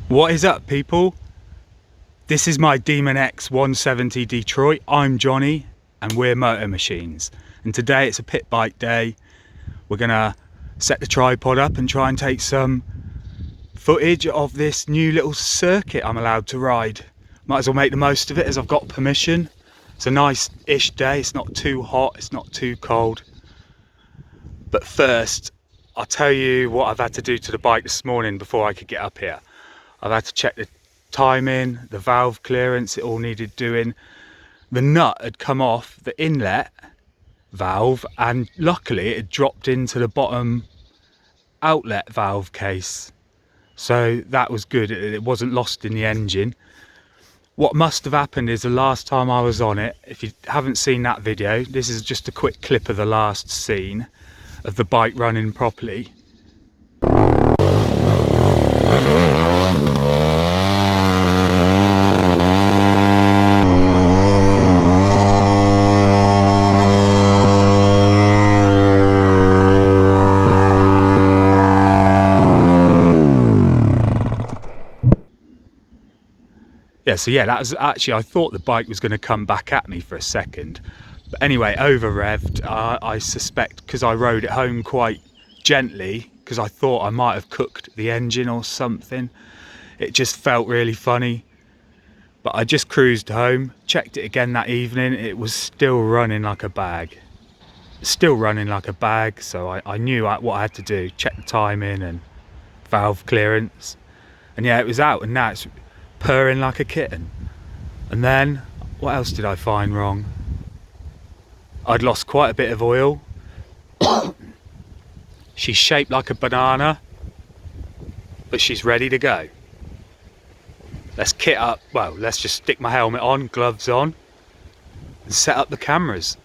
What is up, people? This is my Demon X 170 Detroit. I'm Johnny and we're Motor Machines, and today it's a pit bike day. We're gonna set the tripod up and try and take some footage of this new little circuit I'm allowed to ride. Might as well make the most of it as I've got permission. It's a nice-ish day, it's not too hot, it's not too cold. But first, I'll tell you what I've had to do to the bike this morning before I could get up here. I've had to check the timing, the valve clearance, it all needed doing. The nut had come off the inlet valve and luckily it had dropped into the bottom outlet valve case. So that was good, it wasn't lost in the engine. What must have happened is the last time I was on it, if you haven't seen that video, this is just a quick clip of the last scene of the bike running properly. So yeah, that was actually, I thought the bike was going to come back at me for a second. But anyway, over revved, I suspect, because I rode it home quite gently, because I thought I might have cooked the engine or something. It just felt really funny. But I just cruised home, checked it again that evening, it was still running like a bag. Still running like a bag, so I knew what I had to do, check the timing and valve clearance. And yeah, it was out, and now it's purring like a kitten. And then what else did I find wrong? I'd lost quite a bit of oil. She's shaped like a banana, but she's ready to go. Let's kit up, well, let's just stick my helmet on, gloves on, and set up the cameras.